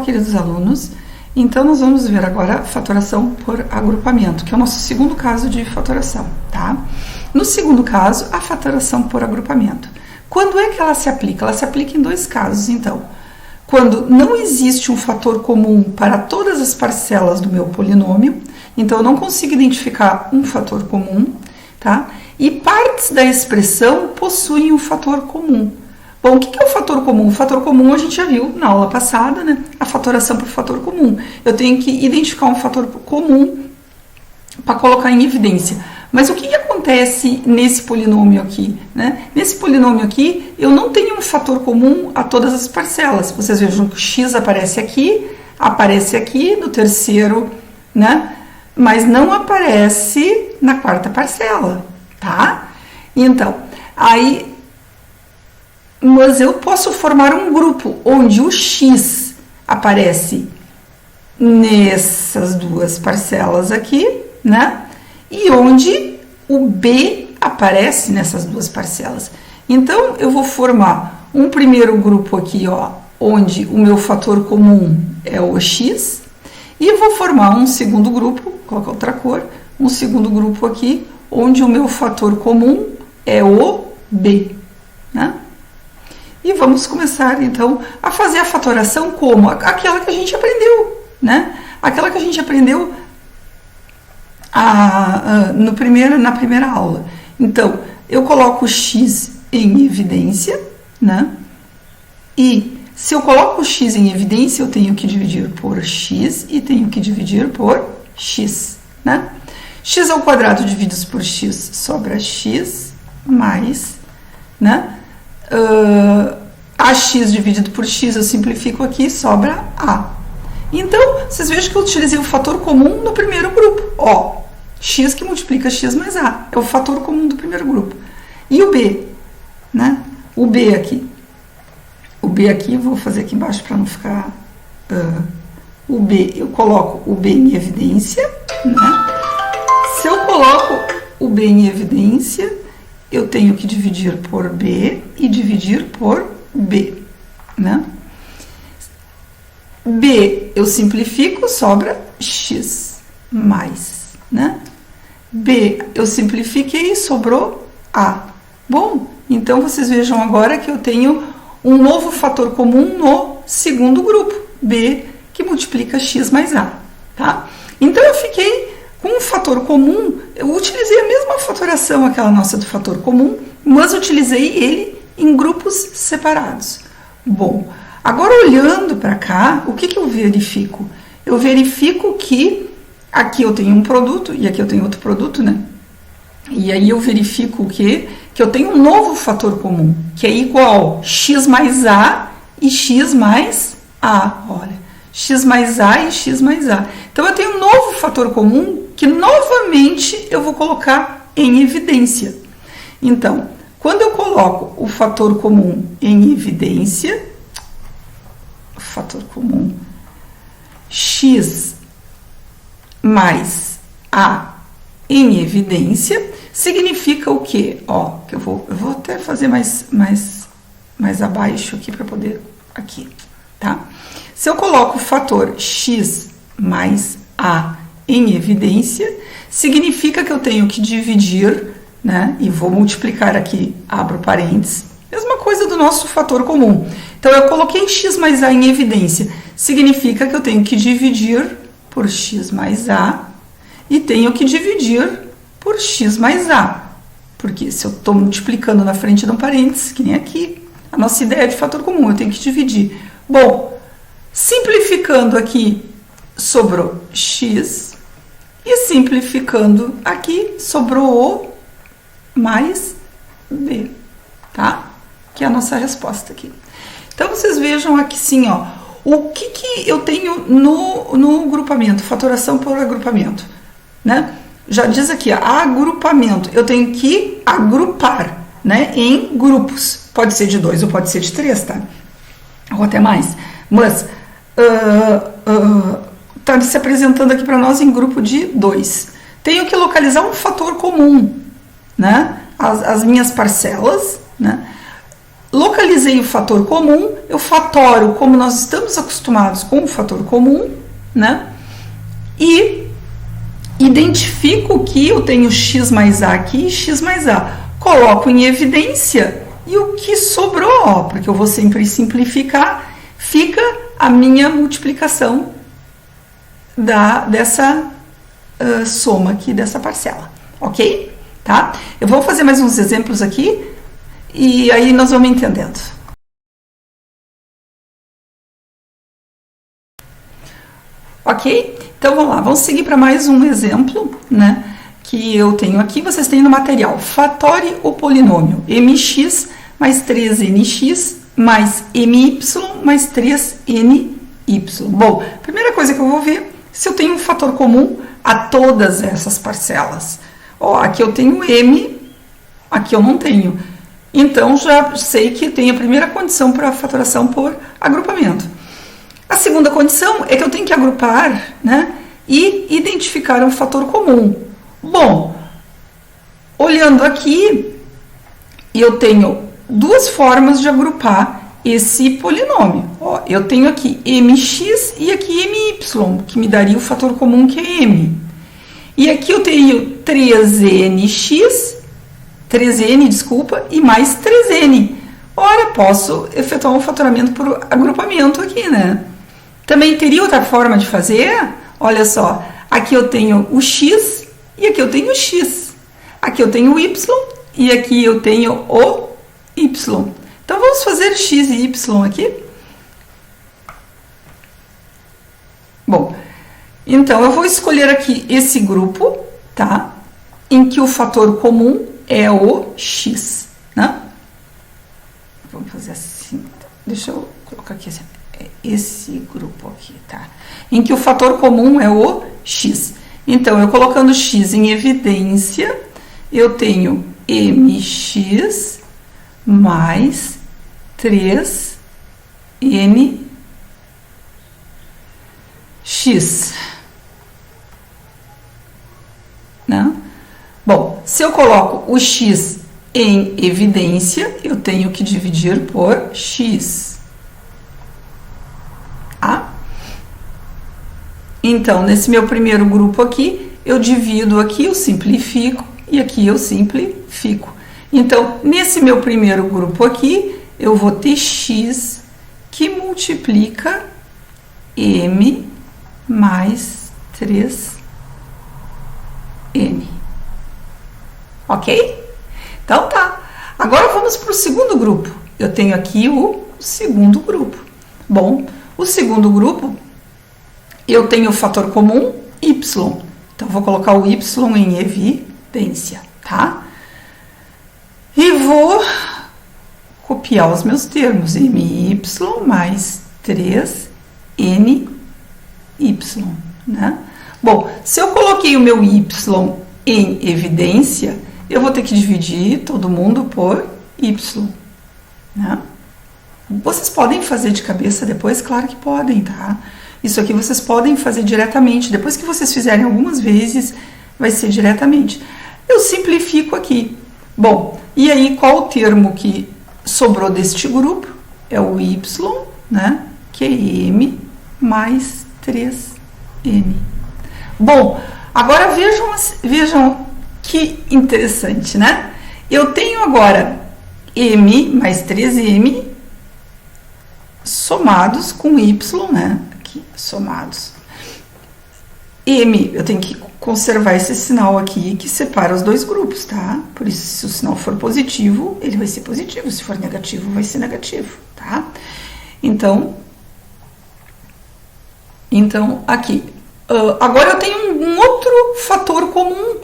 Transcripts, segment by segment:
queridos alunos. Então, nós vamos ver agora a fatoração por agrupamento, que é o nosso segundo caso de fatoração, tá? No segundo caso, a fatoração por agrupamento. Quando é que ela se aplica? Ela se aplica em dois casos, então. Quando não existe um fator comum para todas as parcelas do meu polinômio, então eu não consigo identificar um fator comum, tá? E partes da expressão possuem um fator comum. Bom, o que é o fator comum? O fator comum a gente já viu na aula passada, né? A fatoração por fator comum. Eu tenho que identificar um fator comum para colocar em evidência. Mas o que acontece nesse polinômio aqui, né? Nesse polinômio aqui, eu não tenho um fator comum a todas as parcelas. Vocês vejam que o x aparece aqui no terceiro, né? Mas não aparece na quarta parcela, tá? Então, aí... Mas eu posso formar um grupo onde o x aparece nessas duas parcelas aqui, né? E onde o b aparece nessas duas parcelas. Então, eu vou formar um primeiro grupo aqui, ó, onde o meu fator comum é o x. E eu vou formar um segundo grupo, vou colocar outra cor, um segundo grupo aqui, onde o meu fator comum é o b, né? E vamos começar, então, a fazer a fatoração como? Aquela que a gente aprendeu, né? Aquela que a gente aprendeu na primeira aula. Então, eu coloco o x em evidência, né? E se eu coloco o x em evidência, eu tenho que dividir por x e tenho que dividir por x, né? X ao quadrado dividido por x sobra x mais, né? AX dividido por x, eu simplifico aqui, sobra A. Então, vocês vejam que eu utilizei o fator comum no primeiro grupo. Ó, x que multiplica x mais A. É o fator comum do primeiro grupo. E o B, né? O B aqui. O B aqui, vou fazer aqui embaixo para não ficar... o B, eu coloco o B em evidência, né? Se eu coloco o B em evidência... eu tenho que dividir por B e dividir por B, né? B eu simplifico, sobra x mais, né? B eu simplifiquei, sobrou A. Bom, então vocês vejam agora que eu tenho um novo fator comum no segundo grupo, B, que multiplica x mais A, tá? Então eu fiquei... com um fator comum, eu utilizei a mesma fatoração, aquela nossa do fator comum, mas utilizei ele em grupos separados. Bom, agora olhando para cá, o que eu verifico? Eu verifico que aqui eu tenho um produto e aqui eu tenho outro produto, né? E aí eu verifico o quê? Que eu tenho um novo fator comum, que é igual x mais A e x mais A, olha. X mais A e x mais A. Então, eu tenho um novo fator comum que, novamente, eu vou colocar em evidência. Então, quando eu coloco o fator comum em evidência, fator comum x mais A em evidência, significa o quê? Ó, que eu vou até fazer mais abaixo aqui para poder... aqui, tá? Se eu coloco o fator x mais A em evidência, significa que eu tenho que dividir, né? E vou multiplicar aqui, abro parênteses, mesma coisa do nosso fator comum. Então, eu coloquei x mais A em evidência, significa que eu tenho que dividir por x mais A e tenho que dividir por x mais A. Porque se eu estou multiplicando na frente de um parênteses, que nem aqui, a nossa ideia é de fator comum, eu tenho que dividir. Bom, simplificando aqui, sobrou x, e simplificando aqui, sobrou o mais b, tá? Que é a nossa resposta aqui. Então, vocês vejam aqui sim, ó, o que eu tenho no grupamento, fatoração por agrupamento, né? Já diz aqui, ó, agrupamento, eu tenho que agrupar, né, em grupos. Pode ser de 2 ou pode ser de 3, tá? Ou até mais. Mas está se apresentando aqui para nós em grupo de 2. Tenho que localizar um fator comum, né? As minhas parcelas, né? localizei o fator comum, eu fatoro como nós estamos acostumados com o fator comum, né? E identifico que eu tenho x mais a aqui e x mais a. Coloco em evidência e o que sobrou, ó, porque eu vou sempre simplificar, fica a minha multiplicação dessa soma aqui, dessa parcela, ok? Tá? Eu vou fazer mais uns exemplos aqui e aí nós vamos entendendo. Ok? Então vamos lá, vamos seguir para mais um exemplo, né? Que eu tenho aqui, vocês têm no material. Fatore o polinômio mx mais 3nx mais my mais 3ny. Bom, primeira coisa que eu vou ver, se eu tenho um fator comum a todas essas parcelas. Ó, aqui eu tenho m, aqui eu não tenho. Então, já sei que tem a primeira condição para a fatoração por agrupamento. A segunda condição é que eu tenho que agrupar, né, e identificar um fator comum. Bom, olhando aqui, eu tenho duas formas de agrupar esse polinômio. Ó, eu tenho aqui mx e aqui my, que me daria o fator comum que é m. E aqui eu tenho 3n, desculpa, e mais 3n. Ora, posso efetuar um fatoramento por agrupamento aqui, né? Também teria outra forma de fazer? Olha só, aqui eu tenho o x e aqui eu tenho o x. Aqui eu tenho o y e aqui eu tenho o y. Então, vamos fazer x e y aqui. Bom, então eu vou escolher aqui esse grupo, tá? Em que o fator comum é o x, né? Vamos fazer assim, deixa eu colocar aqui assim, esse grupo aqui, tá? Em que o fator comum é o x. Então, eu colocando x em evidência, eu tenho mx mais 3nx. Né? Bom, se eu coloco o x em evidência, eu tenho que dividir por x. Tá? Então, nesse meu primeiro grupo aqui, eu divido aqui, eu simplifico, e aqui eu simplifico. Então, nesse meu primeiro grupo aqui, eu vou ter x que multiplica m mais 3n. Ok? Então tá. Agora vamos para o segundo grupo. Eu tenho aqui o segundo grupo. Bom, o segundo grupo, eu tenho o fator comum y. Então, vou colocar o y em evidência, tá? E vou copiar os meus termos. My mais 3ny, né? Bom, se eu coloquei o meu y em evidência, eu vou ter que dividir todo mundo por y, né? Vocês podem fazer de cabeça depois? Claro que podem, tá? Isso aqui vocês podem fazer diretamente. Depois que vocês fizerem algumas vezes, vai ser diretamente. Eu simplifico aqui. Bom, e aí qual o termo que sobrou deste grupo? É o y, né? Que é m mais 3n. Bom, agora vejam que interessante, né? Eu tenho agora m mais 3m somados com y, né? Aqui, somados. M, eu tenho que conservar esse sinal aqui que separa os dois grupos, tá? Por isso, se o sinal for positivo, ele vai ser positivo. Se for negativo, vai ser negativo, tá? Então aqui. Agora eu tenho um outro fator comum,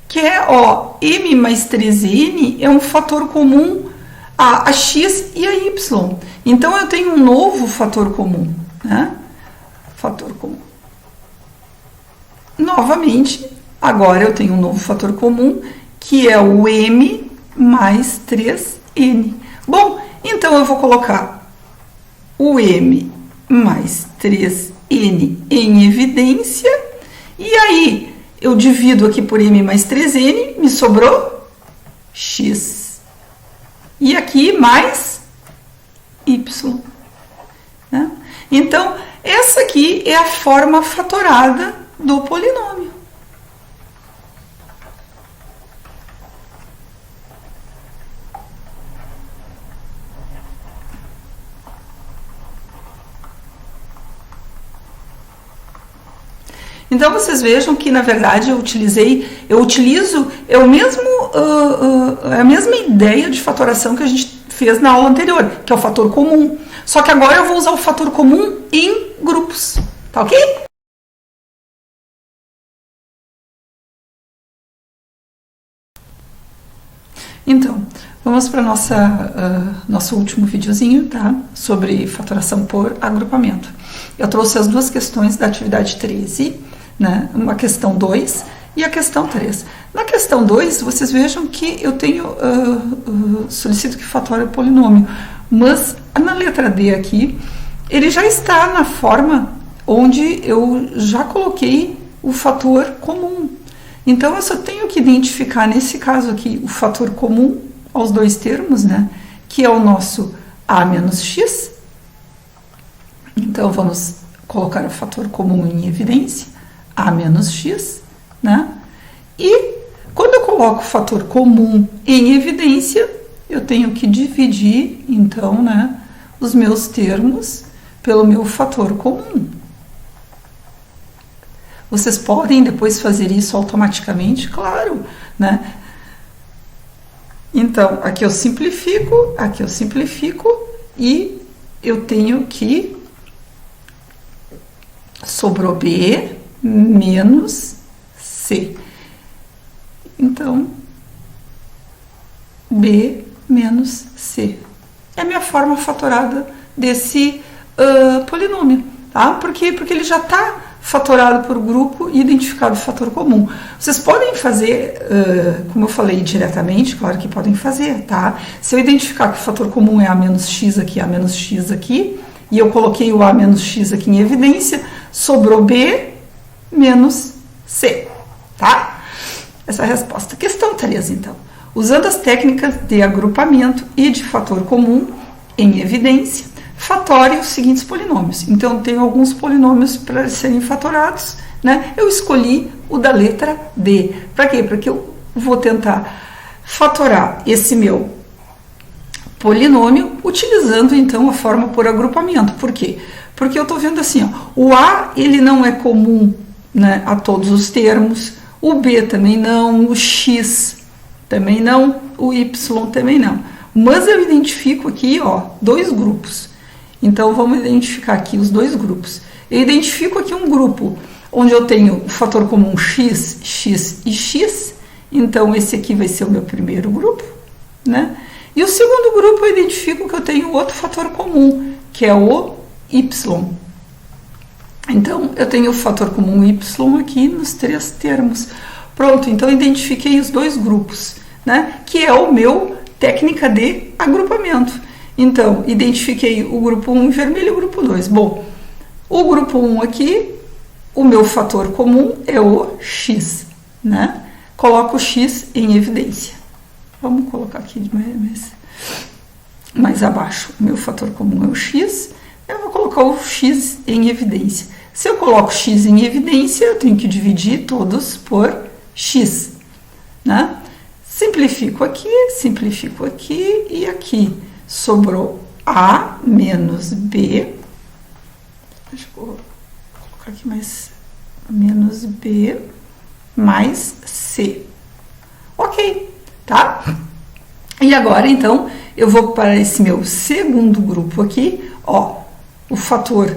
que é, ó, m mais 3n é um fator comum a x e a y. Então, eu tenho um novo fator comum, né? Fator comum. Novamente, agora eu tenho um novo fator comum, que é o m mais 3n. Bom, então eu vou colocar o m mais 3n em evidência, e aí eu divido aqui por m mais 3n, me sobrou x. E aqui mais Y. Né? Então, essa aqui é a forma fatorada do polinômio. Então, vocês vejam que, na verdade, eu utilizo a mesma ideia de fatoração que a gente fez na aula anterior, que é o fator comum. Só que agora eu vou usar o fator comum em grupos, tá ok? Então, vamos para nosso último videozinho, tá? Sobre fatoração por agrupamento. Eu trouxe as duas questões da atividade 13, né? Uma questão 2 e a questão 3. Na questão 2, vocês vejam que eu tenho solicito que fatore o polinômio, mas na letra D aqui, ele já está na forma onde eu já coloquei o fator comum. Então, eu só tenho que identificar, nesse caso aqui, o fator comum aos dois termos, né? Que é o nosso A menos X. Então, vamos colocar o fator comum em evidência, A menos X, né? E, quando eu coloco o fator comum em evidência, eu tenho que dividir, então, né, os meus termos pelo meu fator comum. Vocês podem depois fazer isso automaticamente, claro, né? Então, aqui eu simplifico e eu tenho que sobrou B menos C. Então, B menos C. É a minha forma fatorada desse polinômio, tá? Por quê? Porque ele já está fatorado por grupo e identificado o fator comum. Vocês podem fazer, como eu falei diretamente, claro que podem fazer, tá? Se eu identificar que o fator comum é A menos X aqui, e eu coloquei o A menos X aqui em evidência, sobrou B menos C, tá? Essa é a resposta. Questão 3, então. Usando as técnicas de agrupamento e de fator comum em evidência, fatore os seguintes polinômios. Então, eu tenho alguns polinômios para serem fatorados, né? Eu escolhi o da letra D. Para quê? Porque eu vou tentar fatorar esse meu polinômio utilizando, então, a forma por agrupamento. Por quê? Porque eu estou vendo assim, ó, o A ele não é comum, né, a todos os termos, o B também não, o X também não, o Y também não. Mas eu identifico aqui, ó, dois grupos. Então, vamos identificar aqui os dois grupos. Eu identifico aqui um grupo onde eu tenho o fator comum X, X e X. Então, esse aqui vai ser o meu primeiro grupo, né? E o segundo grupo eu identifico que eu tenho outro fator comum, que é o Y. Então, eu tenho o fator comum Y aqui nos três termos. Pronto, então identifiquei os dois grupos, né? Que é o meu técnica de agrupamento. Então, identifiquei o grupo 1 em vermelho e o grupo 2. Bom, o grupo 1 aqui, o meu fator comum é o X, né? Coloco o X em evidência. Vamos colocar aqui mais abaixo. O meu fator comum é o X. Eu vou colocar o X em evidência. Se eu coloco X em evidência, eu tenho que dividir todos por X, né? Simplifico aqui e aqui. Sobrou A menos B. Deixa eu colocar aqui mais menos B mais C. Ok, tá? E agora, então, eu vou para esse meu segundo grupo aqui, ó, o fator,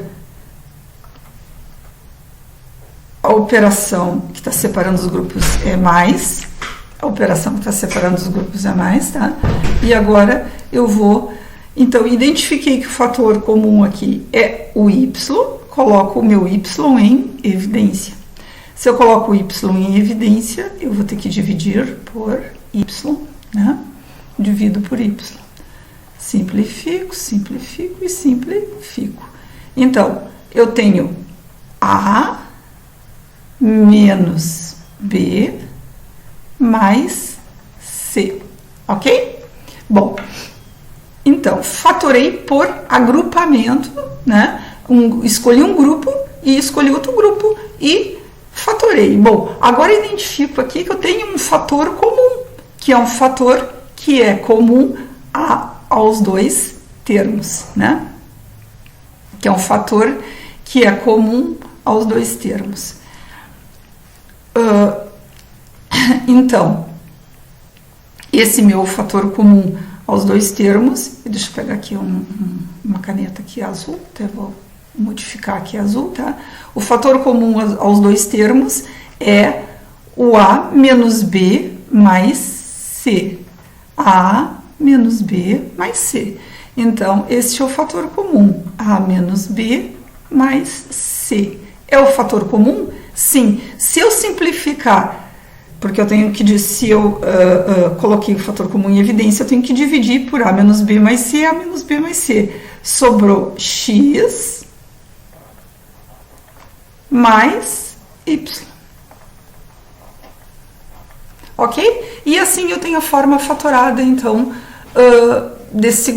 a operação que está separando os grupos é mais, a operação que está separando os grupos é mais, tá? E agora eu vou, então, identifiquei que o fator comum aqui é o Y, coloco o meu Y em evidência. Se eu coloco o Y em evidência, eu vou ter que dividir por Y, né? Divido por Y. Simplifico, simplifico e simplifico. Então, eu tenho A menos B mais C, ok? Bom, Então, fatorei por agrupamento, né? Escolhi um grupo e escolhi outro grupo e fatorei. Bom, agora identifico aqui que eu tenho um fator comum, que é um fator que é comum aos dois termos, né? Que é um fator que é comum aos dois termos. Então, esse meu fator comum aos dois termos, deixa eu pegar aqui uma caneta aqui azul, até vou modificar aqui azul, tá? O fator comum aos dois termos é o A menos B mais C. A menos B mais C. Então, este é o fator comum, A menos B mais C. É o fator comum? Sim. Se eu simplificar, porque eu tenho que, se eu coloquei o fator comum em evidência, eu tenho que dividir por A menos B mais C, A menos B mais C. Sobrou X mais Y. Ok? E assim eu tenho a forma fatorada, então, desse